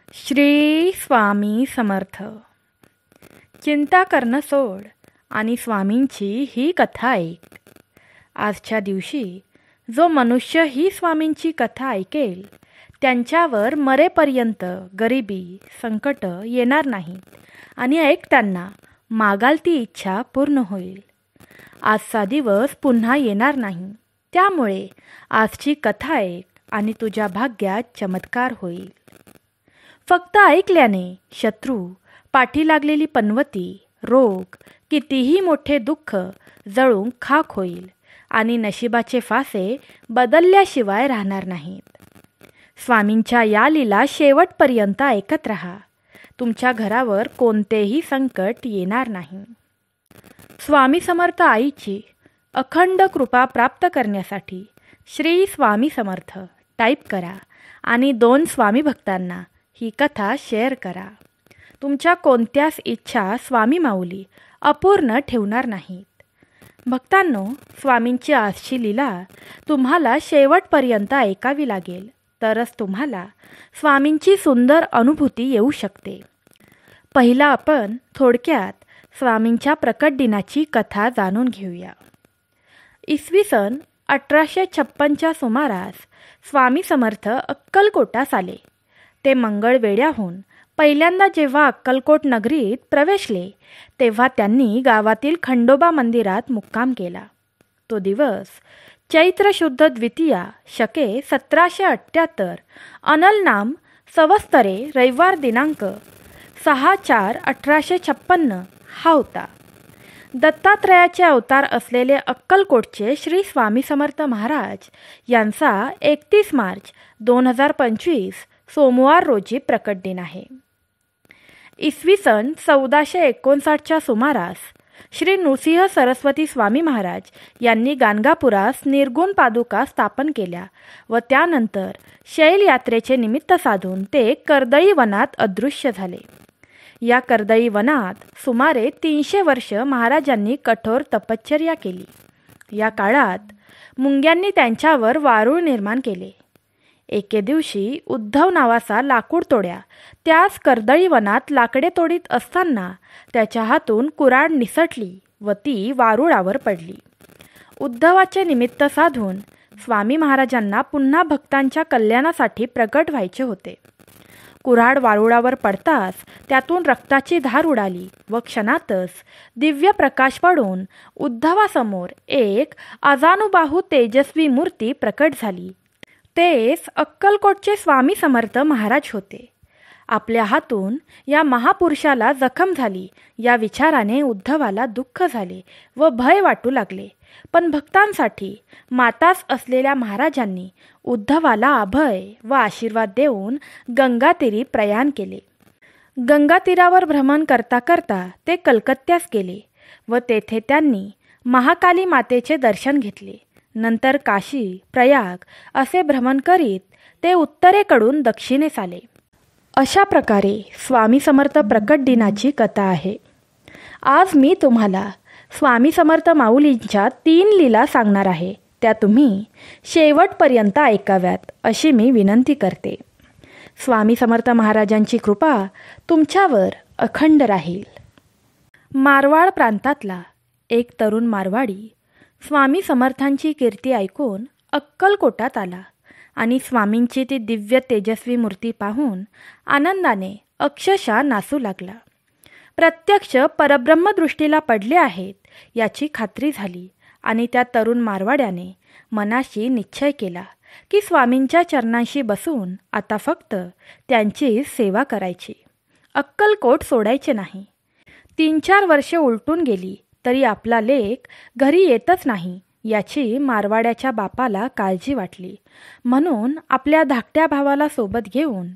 श्री स्वामी समर्थ. चिंता करणं सोड आणि स्वामींची ही कथा ऐक. आजच्या दिवशी जो मनुष्य ही स्वामींची कथा ऐकेल त्यांच्यावर मरेपर्यंत गरिबी संकट येणार नाहीत आणि ऐकताना मागाल ती इच्छा पूर्ण होईल. आजचा दिवस पुन्हा येणार नाही, त्यामुळे आजची कथा ऐक आणि तुझ्या भाग्यात चमत्कार होईल. फक्त ऐकल्याने शत्रू, पाठी लागलेली पनवती, रोग, कितीही मोठे दुःख जळून खाक होईल आणि नशिबाचे फासे बदलल्याशिवाय राहणार नाहीत. स्वामींच्या या लीला शेवटपर्यंत ऐकत राहा. तुमच्या घरावर कोणतेही संकट येणार नाही. स्वामी समर्थ आईची अखंड कृपा प्राप्त करण्यासाठी श्री स्वामी समर्थ टाईप करा आणि 2 स्वामी भक्तांना ही कथा शेअर करा. तुमच्या कोणत्याच इच्छा स्वामी माऊली अपूर्ण ठेवणार नाहीत. भक्तांनो, स्वामींची आजची लीला तुम्हाला शेवटपर्यंत ऐकावी लागेल, तरच तुम्हाला स्वामींची सुंदर अनुभूती येऊ शकते. पहिला आपण थोडक्यात स्वामींच्या प्रकट दिनाची कथा जाणून घेऊया. इसवी सन 1856च्या सुमारास स्वामी समर्थ अक्कलकोटास आले. ते मंगळवेढ्याहून पहिल्यांदा जेव्हा अक्कलकोट नगरीत प्रवेशले तेव्हा त्यांनी गावातील खंडोबा मंदिरात मुक्काम केला. तो दिवस चैत्र शुद्ध द्वितीया शके 1778 अनल नाम संवत्सरे रविवार दिनांक 6/4/1856 हा होता. दत्तात्रयाचे अवतार असलेले अक्कलकोटचे श्री स्वामी समर्थ महाराज यांचा 31 मार्च 2025 सोमवार रोजी प्रकट दिन आहे. इसवी सन 1459च्या सुमारास श्री नृसिंह सरस्वती स्वामी महाराज यांनी गाणगापुरास निर्गुण पादुका स्थापन केल्या व त्यानंतर शैलयात्रेचे निमित्त साधून ते कर्दळी वनात अदृश्य झाले. या कर्दळी वनात सुमारे 300 वर्ष महाराजांनी कठोर तपश्चर्या केली. या काळात मुंग्यांनी त्यांच्यावर वारूळ निर्माण केले. एके दिवशी उद्धव नावाचा लाकूड तोड्या त्याच कर्दळी वनात लाकडे तोडीत असताना त्याच्या हातून कुऱ्हाड निसटली व ती वारुळावर पडली. उद्धवाचे निमित्त साधून स्वामी महाराजांना पुन्हा भक्तांच्या कल्याणासाठी प्रकट व्हायचे होते. कुऱ्हाड वारुळावर पडताच त्यातून रक्ताची धार उडाली व क्षणातच दिव्य प्रकाश पडून उद्धवासमोर एक अजानुबाहू तेजस्वी मूर्ती प्रकट झाली. तेच अक्कलकोटचे स्वामी समर्थ महाराज होते. आपल्या हातून या महापुरुषाला जखम झाली या विचाराने उद्धवाला दुःख झाले व भय वाटू लागले. पण भक्तांसाठी माताच असलेल्या महाराजांनी उद्धवाला अभय व आशीर्वाद देऊन गंगातीरी प्रयाण केले. गंगातीरावर भ्रमण करता करता ते कलकत्त्यास गेले व तेथे त्यांनी महाकाली मातेचे दर्शन घेतले. नंतर काशी, प्रयाग असे भ्रमण करीत ते उत्तरेकडून दक्षिणेस आले. अशा प्रकारे स्वामी समर्थ प्रकट दिनाची कथा आहे. आज मी तुम्हाला स्वामी समर्थ माऊलींच्या 3 लीला सांगणार आहे. त्या तुम्ही शेवटपर्यंत ऐकाव्यात अशी मी विनंती करते. स्वामी समर्थ महाराजांची कृपा तुमच्यावर अखंड राहील. मारवाड प्रांतातला एक तरुण मारवाडी स्वामी समर्थांची कीर्ती ऐकून अक्कलकोटात आला आणि स्वामींची ती दिव्य तेजस्वी मूर्ती पाहून आनंदाने अक्षरशः नाचू लागला. प्रत्यक्ष परब्रह्मदृष्टीला पडले आहेत याची खात्री झाली आणि त्या तरुण मारवाड्याने मनाशी निश्चय केला की स्वामींच्या चरणांशी बसून आता फक्त त्यांची सेवा करायची, अक्कलकोट सोडायचे नाही. 3-4 वर्षे उलटून गेली तरी आपला लेक घरी येतच नाही याची मारवाड्याच्या बापाला काळजी वाटली. म्हणून आपल्या धाकट्या भावाला सोबत घेऊन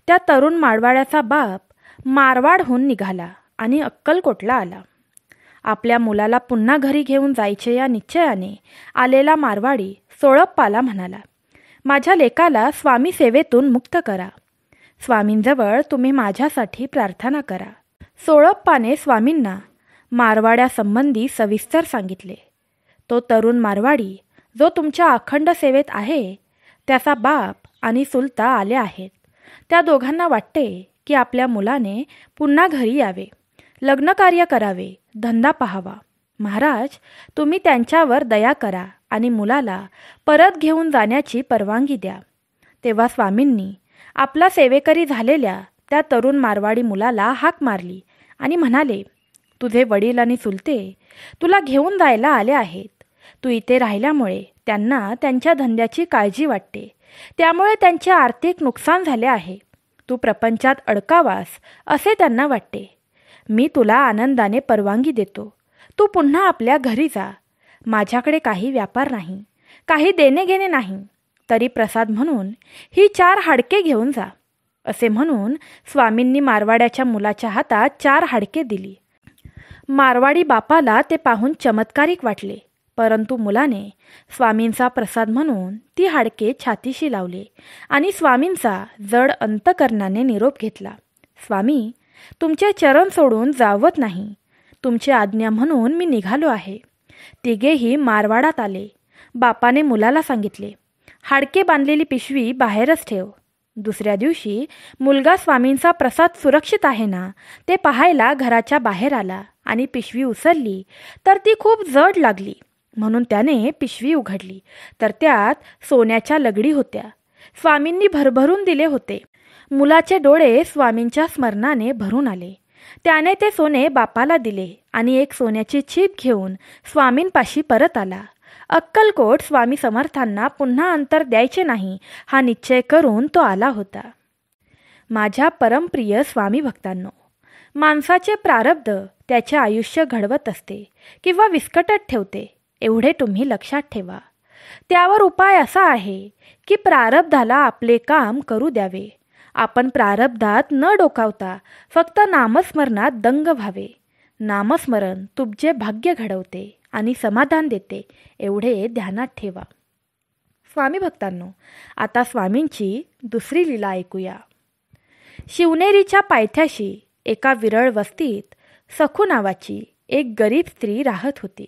त्या तरुण मारवाड्याचा बाप मारवाडहून निघाला आणि अक्कलकोटला आला. आपल्या मुलाला पुन्हा घरी घेऊन जायचे या निश्चयाने आलेला मारवाडी सोळप्पाला म्हणाला, माझ्या लेकाला स्वामी सेवेतून मुक्त करा. स्वामींजवळ तुम्ही माझ्यासाठी प्रार्थना करा. सोळप्पाने स्वामींना मारवाड्यासंबंधी सविस्तर सांगितले. तो तरुण मारवाडी जो तुमच्या अखंड सेवेत आहे त्याचा बाप आणि सुलता आले आहेत. त्या दोघांना वाटते की आपल्या मुलाने पुन्हा घरी यावे, लग्नकार्य करावे, धंदा पाहावा. महाराज, तुम्ही त्यांच्यावर दया करा आणि मुलाला परत घेऊन जाण्याची परवानगी द्या. तेव्हा स्वामींनी आपला सेवेकरी झालेल्या त्या तरुण मारवाडी मुलाला हाक मारली आणि म्हणाले, तुझे वडील आणि चुलते तुला घेऊन जायला आले आहेत. तू इथे राहिल्यामुळे त्यांना त्यांच्या धंद्याची काळजी वाटते, त्यामुळे त्यांचे आर्थिक नुकसान झाले आहे. तू प्रपंचात अडकावास असे त्यांना वाटते. मी तुला आनंदाने परवानगी देतो. तू पुन्हा आपल्या घरी जा. माझ्याकडे काही व्यापार नाही, काही देणे घेणे नाही, तरी प्रसाद म्हणून ही 4 हाडके घेऊन जा. असे म्हणून स्वामींनी मारवाड्याच्या मुलाच्या हातात 4 हाडके दिली. मारवाडी बापाला ते पाहून चमत्कारिक वाटले, परंतु मुलाने स्वामींचा प्रसाद म्हणून ती हाडके छातीशी लावले आणि स्वामींचा जड अंतकरणाने निरोप घेतला. स्वामी, तुमचे चरण सोडून जावत नाही. तुमची आज्ञा म्हणून मी निघालो आहे. तिघेही मारवाडात आले. बापाने मुलाला सांगितले, हाडके बांधलेली पिशवी बाहेरच ठेव. दुसऱ्या दिवशी मुलगा स्वामींचा प्रसाद सुरक्षित आहे ना ते पाहायला घराच्या बाहेर आला आणि पिशवी उचलली तर ती खूप जड लागली. म्हणून त्याने पिशवी उघडली तर त्यात सोन्याच्या लगडी होत्या. स्वामींनी भरभरून दिले होते. मुलाचे डोळे स्वामींच्या स्मरणाने भरून आले. त्याने ते सोने बापाला दिले आणि एक सोन्याची चीप घेऊन स्वामींपाशी परत आला. अक्कलकोट स्वामी समर्थांना पुन्हा अंतर द्यायचे नाही हा निश्चय करून तो आला होता. माझ्या परमप्रिय स्वामी भक्तांनो, माणसाचे प्रारब्ध त्याचे आयुष्य घडवत असते किंवा विस्कटत ठेवते, एवढे तुम्ही लक्षात ठेवा. त्यावर उपाय असा आहे की प्रारब्धाला आपले काम करू द्यावे. आपण प्रारब्धात न डोकावता फक्त नामस्मरणात दंग व्हावे. नामस्मरण तुमचे भाग्य घडवते आणि समाधान देते, एवढे ध्यानात ठेवा. स्वामी भक्तांनो, आता स्वामींची दुसरी लीला ऐकूया. शिवनेरीच्या पायथ्याशी एका विरळ वस्तीत सखू नावाची एक गरीब स्त्री राहत होती.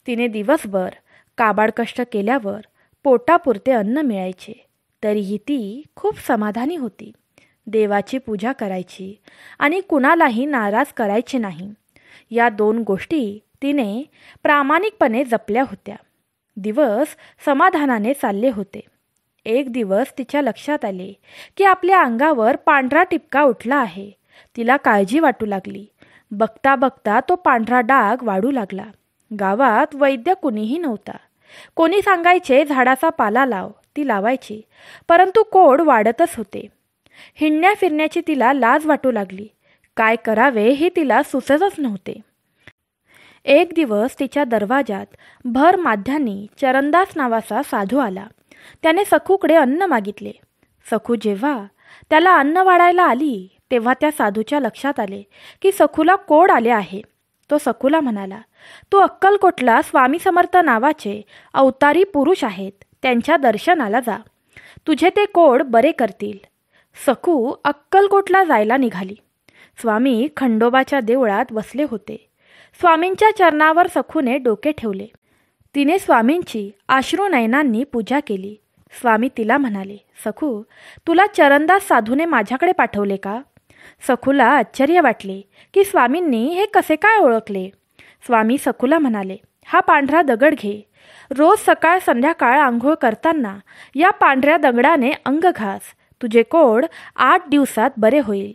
तिने दिवसभर काबाड कष्ट केल्यावर पोटापुरते अन्न मिळायचे, तरीही ती खूप समाधानी होती. देवाची पूजा करायची आणि कुणालाही नाराज करायचे नाही, या 2 गोष्टी तिने प्रामाणिकपणे जपल्या होत्या. दिवस समाधानाने चालले होते. एक दिवस तिच्या लक्षात आले की आपल्या अंगावर पांढरा टिपका उठला आहे. तिला काळजी वाटू लागली. बघता बघता तो पांढरा डाग वाढू लागला. गावात वैद्य कुणीही नव्हता. कोणी सांगायचे झाडाचा पाला लाव, ती लावायची, परंतु कोड वाढतच होते. हिंडण्या फिरण्याची तिला लाज वाटू लागली. काय करावे हे तिला सुचतच नव्हते. एक दिवस तिच्या दरवाजात भर माध्यानी चरणदास नावाचा साधू आला. त्याने सखूकडे अन्न मागितले. सखू जेव्हा त्याला अन्न वाढायला आली तेव्हा त्या साधूच्या लक्षात आले की सखूला कोड आले आहे. तो सखूला म्हणाला, तू अक्कलकोटला स्वामी समर्थ नावाचे अवतारी पुरुष आहेत, त्यांच्या दर्शनाला जा. तुझे ते कोड बरे करतील. सखू अक्कलकोटला जायला निघाली. स्वामी खंडोबाच्या देवळात बसले होते. स्वामींच्या चरणावर सखूने डोके ठेवले. तिने स्वामींची अश्रुनयनांनी पूजा केली. स्वामी तिला म्हणाले, सखू, तुला चरणदास साधूने माझ्याकडे पाठवले का? सखूला आश्चर्य वाटले की स्वामींनी हे कसे काय ओळखले. स्वामी सखूला म्हणाले, हा पांढरा दगड घे. रोज सकाळ संध्याकाळ आंघोळ करताना या पांढऱ्या दगडाने अंग घास. तुझे कोड 8 दिवसात बरे होईल.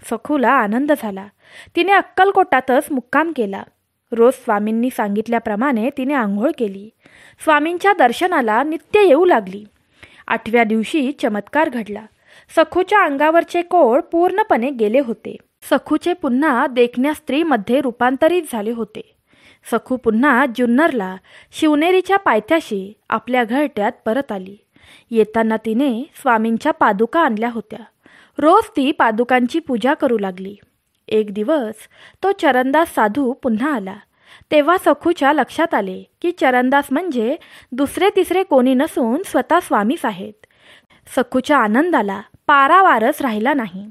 सखूला आनंद झाला. तिने अक्कलकोटातच मुक्काम केला. रोज स्वामींनी सांगितल्याप्रमाणे तिने आंघोळ केली. स्वामींच्या दर्शनाला नित्य येऊ लागली. 8व्या दिवशी चमत्कार घडला. सखूच्या अंगावरचे कोड पूर्णपणे गेले होते. सखूचे पुन्हा देखण्या स्त्रीमध्ये रूपांतरित झाले होते. सखू पुन्हा जुन्नरला शिवनेरीच्या पायथ्याशी आपल्या घरट्यात परत आली. येताना तिने स्वामींच्या पादुका आणल्या होत्या. रोज ती पादुकांची पूजा करू लागली. एक दिवस तो चरणदास साधू पुन्हा आला. तेव्हा सखूच्या लक्षात आले की चरणदास म्हणजे दुसरे तिसरे कोणी नसून स्वतः स्वामीच आहेत. सखूच्या आनंदाला पारावारच राहिला नाही.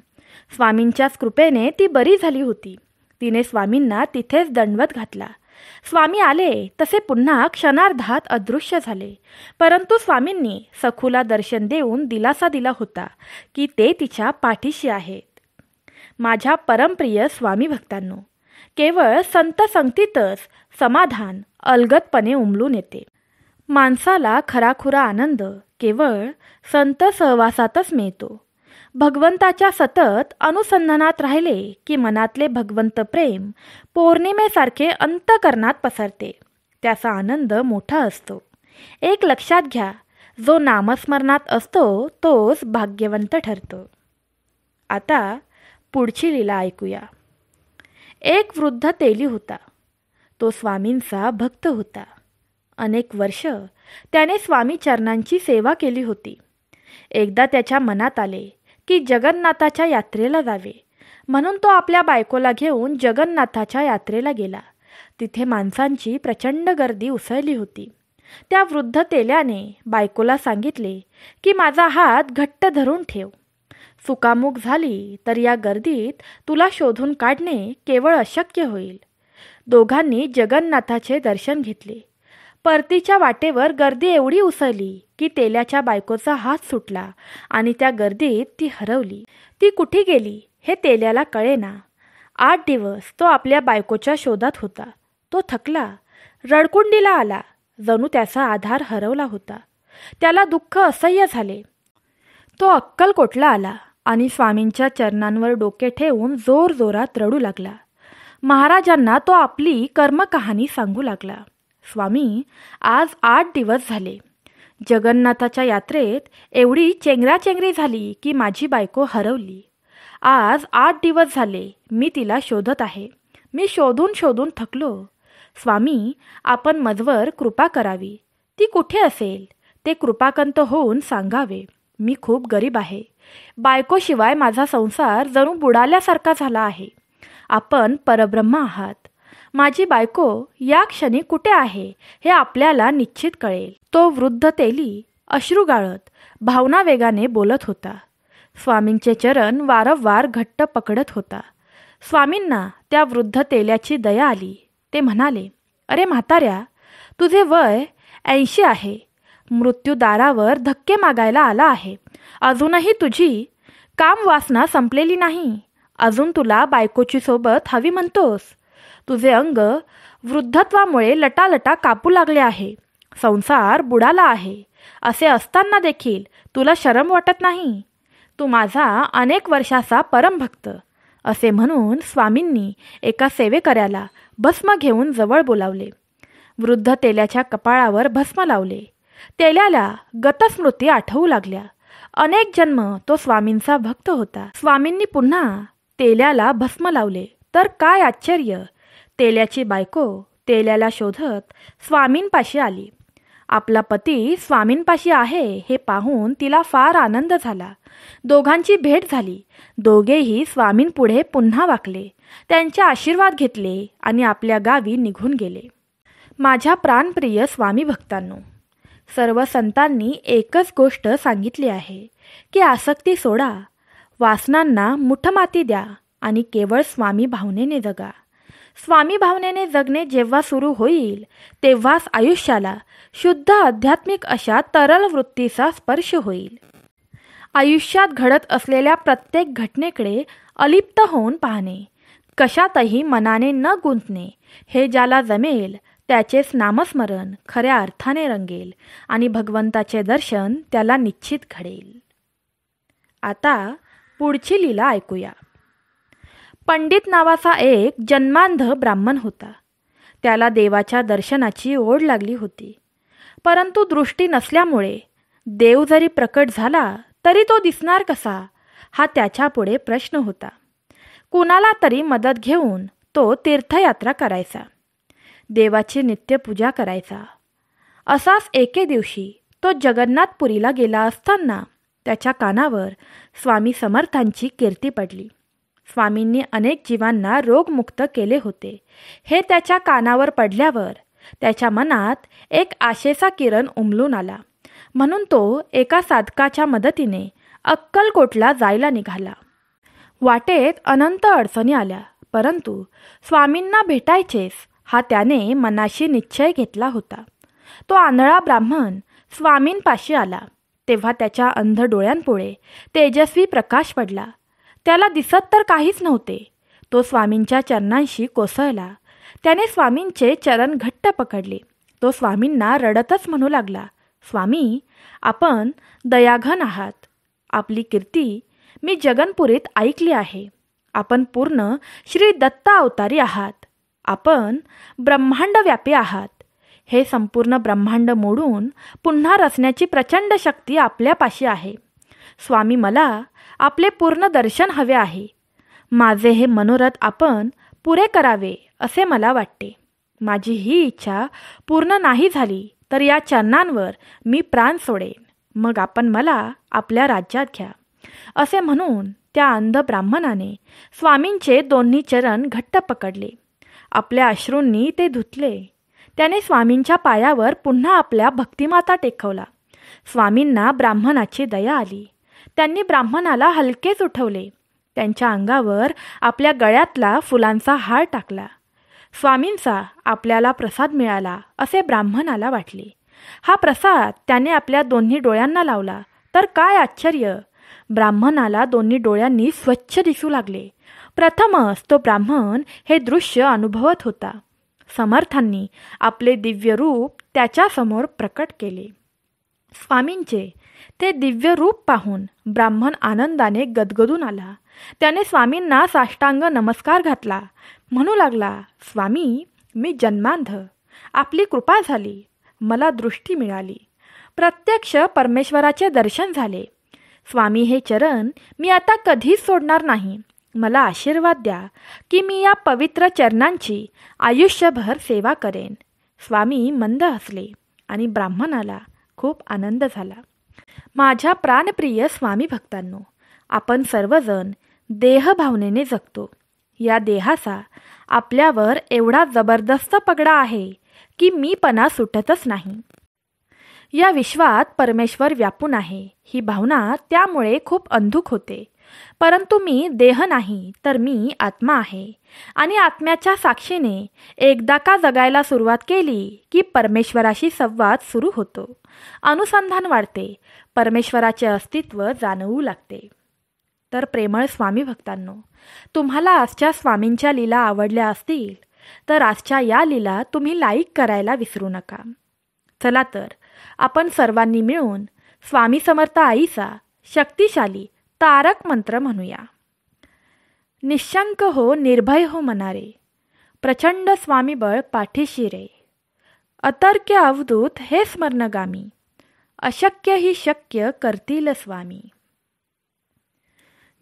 स्वामींच्याच कृपेने ती बरी झाली होती. तिने स्वामींना तिथेच दंडवत घातला. स्वामी आले तसे पुन्हा क्षणार्धात अदृश्य झाले. परंतु स्वामींनी सखूला दर्शन देऊन दिलासा दिला होता की ते तिच्या पाठीशी आहेत. माझ्या परमप्रिय स्वामी भक्तांनो, केवळ संत संगतीतच समाधान अलगदपणे उमलून येते. माणसाला खराखुरा आनंद केवळ संत सहवासातच मिळतो. भगवंताच्या सतत अनुसंधानात राहिले की मनातले भगवंत प्रेम पौर्णिमेसारखे अंतःकरणात पसरते. त्याचा आनंद मोठा असतो. एक लक्षात घ्या, जो नामस्मरणात असतो तोच भाग्यवंत ठरतो. आता पुढची लीला ऐकूया. एक वृद्ध तेली होता. तो स्वामींचा भक्त होता. अनेक वर्ष त्याने स्वामी चरणांची सेवा केली होती. एकदा त्याच्या मनात आले की जगन्नाथाच्या यात्रेला जावे, म्हणून तो आपल्या बायकोला घेऊन जगन्नाथाच्या यात्रेला गेला. तिथे माणसांची प्रचंड गर्दी उसळली होती. त्या वृद्ध तेल्याने बायकोला सांगितले की माझा हात घट्ट धरून ठेव. चुकामुक झाली तर या गर्दीत तुला शोधून काढणे केवळ अशक्य होईल. दोघांनी जगन्नाथाचे दर्शन घेतले. परतीच्या वाटेवर गर्दी एवढी उसळली की तेल्याच्या बायकोचा हात सुटला आणि त्या गर्दीत ती हरवली. ती कुठे गेली हे तेल्याला कळेना. 8 दिवस तो आपल्या बायकोच्या शोधात होता. तो थकला, रडकुंडीला आला. जणू त्याचा आधार हरवला होता. त्याला दुःख असह्य झाले. तो अक्कलकोटला आला आणि स्वामींच्या चरणांवर डोके ठेवून जोरजोरात रडू लागला. महाराजांना तो आपली कर्मकहाणी सांगू लागला. स्वामी, आज 8 दिवस झाले. जगन्नाथाच्या यात्रेत एवढी चेंगराचेंगरी झाली की माझी बायको हरवली. आज 8 दिवस झाले मी तिला शोधत आहे. मी शोधून शोधून थकलो. स्वामी, आपण माझवर कृपा करावी. ती कुठे असेल ते कृपाकंत होऊन सांगावे. मी खूप गरीब आहे. बायकोशिवाय माझा संसार जणू बुडाल्यासारखा झाला आहे. आपण परब्रह्म आहात. माझी बायको या क्षणी कुठे आहे हे आपल्याला निश्चित कळेल. तो वृद्ध तेली अश्रू गाळत भावनावेगाने बोलत होता. स्वामींचे चरण वारंवार घट्ट पकडत होता. स्वामींना त्या वृद्ध तेल्याची दया आली. ते म्हणाले, अरे म्हाताऱ्या, तुझे वय 80 आहे. मृत्यू दारावर धक्के मागायला आला आहे. अजूनही तुझी काम वासना संपलेली नाही. अजून तुला बायकोची सोबत हवी म्हणतोस. तुझे अंग वृद्धत्वामुळे लटालटा कापू लागले आहे. संसार बुडाला आहे. असे असताना देखील तुला शरम वाटत नाही. तू माझा अनेक वर्षाचा परमभक्त. असे म्हणून स्वामींनी एका सेवेकऱ्याला भस्म घेऊन जवळ बोलावले. वृद्ध तेल्याच्या कपाळावर भस्म लावले. तेल्याला गतस्मृती आठवू लागल्या. अनेक जन्म तो स्वामींचा भक्त होता. स्वामींनी पुन्हा तेल्याला भस्म लावले तर काय आश्चर्य, तेल्याची बायको तेल्याला शोधत स्वामींपाशी आली. आपला पती स्वामींपाशी आहे हे पाहून तिला फार आनंद झाला. दोघांची भेट झाली. दोघेही स्वामींपुढे पुन्हा वाकले. त्यांचे आशीर्वाद घेतले आणि आपल्या गावी निघून गेले. माझ्या प्राणप्रिय स्वामी भक्तांनो, सर्व संतांनी एकच गोष्ट सांगितली आहे की आसक्ती सोडा, वासनांना मुठमाती द्या आणि केवळ स्वामी भावनेने जगा. स्वामी भावनेने जगणे जेव्हा सुरू होईल तेव्हाच आयुष्याला शुद्ध आध्यात्मिक अशा तरल वृत्तीचा स्पर्श होईल. आयुष्यात घडत असलेल्या प्रत्येक घटनेकडे अलिप्त होऊन पाहणे, कशातही मनाने न गुंतणे, हे ज्याला जमेल त्याचेच नामस्मरण खऱ्या अर्थाने रंगेल आणि भगवंताचे दर्शन त्याला निश्चित घडेल. आता पुढची लीला ऐकूया. पंडित नावाचा एक जन्मांध ब्राह्मण होता. त्याला देवाच्या दर्शनाची ओढ लागली होती. परंतु दृष्टी नसल्यामुळे देव जरी प्रकट झाला तरी तो दिसणार कसा, हा त्याच्यापुढे प्रश्न होता. कुणाला तरी मदत घेऊन तो तीर्थयात्रा करायचा. देवाची नित्यपूजा करायचा. असाच एके दिवशी तो जगन्नाथपुरीला गेला असताना त्याच्या कानावर स्वामी समर्थांची कीर्ती पडली. स्वामींनी अनेक जीवांना रोगमुक्त केले होते हे त्याच्या कानावर पडल्यावर त्याच्या मनात एक आशेचा किरण उमलून आला. म्हणून तो एका साधकाच्या मदतीने अक्कलकोटला जायला निघाला. वाटेत अनंत अडचणी आल्या, परंतु स्वामींना भेटायचेच हा त्याने मनाशी निश्चय घेतला होता. तो आंधळा ब्राह्मण स्वामींपाशी आला तेव्हा त्याच्या अंध डोळ्यांपुढे तेजस्वी प्रकाश पडला. त्याला दिसत तर काहीच नव्हते. तो स्वामींच्या चरणांशी कोसळला. त्याने स्वामींचे चरण घट्ट पकडले. तो स्वामींना रडतच म्हणू लागला, स्वामी, आपण दयाघन आहात. आपली कीर्ती मी जगनपुरीत ऐकली आहे. आपण पूर्ण श्री दत्त अवतारी आहात. आपण ब्रह्मांडव्यापी आहात. हे संपूर्ण ब्रह्मांड मोडून पुन्हा रचण्याची प्रचंड शक्ती आपल्यापाशी आहे. स्वामी, मला आपले पूर्ण दर्शन हवे आहे. माझे हे मनोरथ आपण पुरे करावे असे मला वाटते. माझी ही इच्छा पूर्ण नाही झाली तर या चरणांवर मी प्राण सोडेन. मग आपण मला आपल्या राज्यात घ्या. असे म्हणून त्या अंध ब्राह्मणाने स्वामींचे दोन्ही चरण घट्ट पकडले. आपल्या अश्रूंनी ते धुतले. त्याने स्वामींच्या पायावर पुन्हा आपल्या भक्तिमाता टेकवला. स्वामींना ब्राह्मणाची दया आली. त्यांनी ब्राह्मणाला हलकेच उठवले. त्यांच्या अंगावर आपल्या गळ्यातला फुलांचा हार टाकला. स्वामींचा आपल्याला प्रसाद मिळाला असे ब्राह्मणाला वाटले. हा प्रसाद त्याने आपल्या दोन्ही डोळ्यांना लावला तर काय आश्चर्य! ब्राह्मणाला दोन्ही डोळ्यांनी स्वच्छ दिसू लागले. प्रथमच तो ब्राह्मण हे दृश्य अनुभवत होता. समर्थांनी आपले दिव्य रूप त्याच्यासमोर प्रकट केले. स्वामींचे ते दिव्य रूप पाहून ब्राह्मण आनंदाने गदगदून आला. त्याने स्वामींना साष्टांग नमस्कार घातला. म्हणू लागला, स्वामी, मी जन्मांध. आपली कृपा झाली. मला दृष्टी मिळाली. प्रत्यक्ष परमेश्वराचे दर्शन झाले. स्वामी, हे चरण मी आता कधीच सोडणार नाही. मला आशीर्वाद द्या की मी या पवित्र चरणांची आयुष्यभर सेवा करेन. स्वामी मंद हसले आणि ब्राह्मणाला खूप आनंद झाला. माझ्या प्राणप्रिय स्वामी भक्तांनो, आपण सर्वजण देहभावनेने जगतो. या देहाचा आपल्यावर एवढा जबरदस्त पगडा आहे की मीपणा सुटतच नाही. या विश्वात परमेश्वर व्यापून आहे ही भावना त्यामुळे खूप अंधुक होते. परंतु मी देह नाही तर मी आत्मा आहे आणि आत्म्याच्या साक्षीने एकदा का जगायला सुरुवात केली की परमेश्वराशी संवाद सुरू होतो. अनुसंधान वाढते. परमेश्वराचे अस्तित्व जाणवू लागते. तर प्रेमळ स्वामी भक्तांनो, तुम्हाला आजच्या स्वामींच्या लीला आवडल्या असतील तर आजच्या या लीला तुम्ही लाईक करायला विसरू नका. चला तर आपण सर्वांनी मिळून स्वामी समर्थ आईचा शक्तिशाली तारक मंत्र म्हणूया. निशंक हो, निर्भय हो मनारे, प्रचंड स्वामी बळ पाठीशी रे. अतर्क्य अवधूत हे स्मरणगामी, अशक्य ही शक्य करतील स्वामी.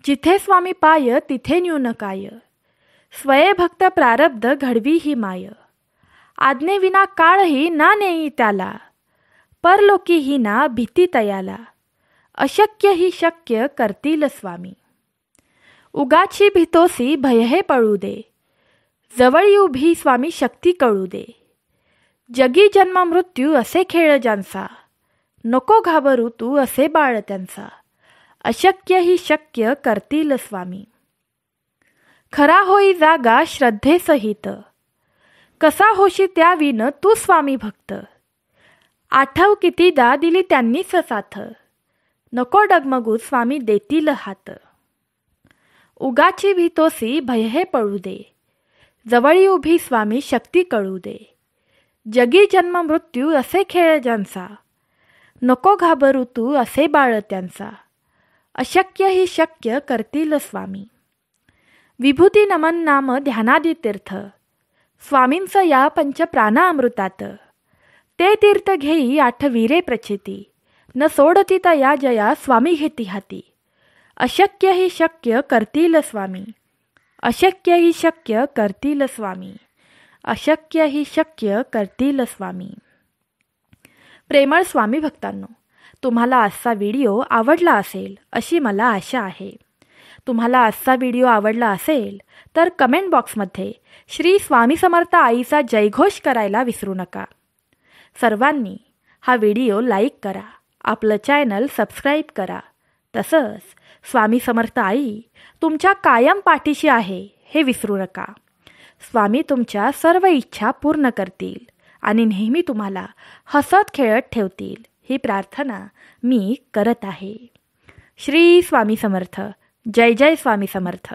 जिथे स्वामी पाय तिथे न्यून काय, स्वये भक्त प्रारब्ध घडवी ही माय. आज्ञेविना काळही ना नेई त्याला, परलोकी ही ना भीती तयाला. अशक्य ही शक्य करतील स्वामी. उगाची भीतोसी भय हे पळू दे, जवळी उभी स्वामी शक्ती कळू दे. जगी जन्म मृत्यू असे खेळ ज्यांचा, नको घाबरू तू असे बाळ त्यांचा. अशक्य ही शक्य करतील स्वामी. खरा होई जागा श्रद्धेसहित, कसा होशी त्याविन तू स्वामी भक्त. आठव कितीदा दिली त्यांनीच साथ, नको डगमगू स्वामी देतील हात. उगाची भीतोसी भय हे पळू दे, जवळी उभी स्वामी शक्ती कळू दे. जगी जन्म मृत्यू असे खेळ ज्यांचा, नको घाबरू तू असे बाळ त्यांचा. अशक्य ही शक्य करतील स्वामी. विभूती नमन नाम ध्यानादी तीर्थ, स्वामींचं या पंचप्राणामृतात. ते तीर्थ घेई आठवीरे प्रचिती, न सोडती या जया स्वामी घेती हाती. अशक्य ही शक्य करतील स्वामी. अशक्य ही शक्य करतील स्वामी. अशक्य ही शक्य करतील स्वामी. प्रेमळ स्वामी भक्तांनो, तुम्हाला आजचा व्हिडिओ आवडला असेल अशी मला आशा आहे. तुम्हाला आजचा व्हिडिओ आवडला असेल तर कमेंट बॉक्समध्ये श्री स्वामी समर्थ आईचा जयघोष करायला विसरू नका. सर्वांनी हा व्हिडिओ लाईक करा, आपलं चॅनल सबस्क्राईब करा. तसंच स्वामी समर्थ आई तुमच्या कायम पाठीशी आहे हे विसरू नका. स्वामी तुमच्या सर्व इच्छा पूर्ण करतील आणि नेहमी तुम्हाला हसत खेळत ठेवतील ही प्रार्थना मी करत आहे. श्री स्वामी समर्थ. जय जय स्वामी समर्थ.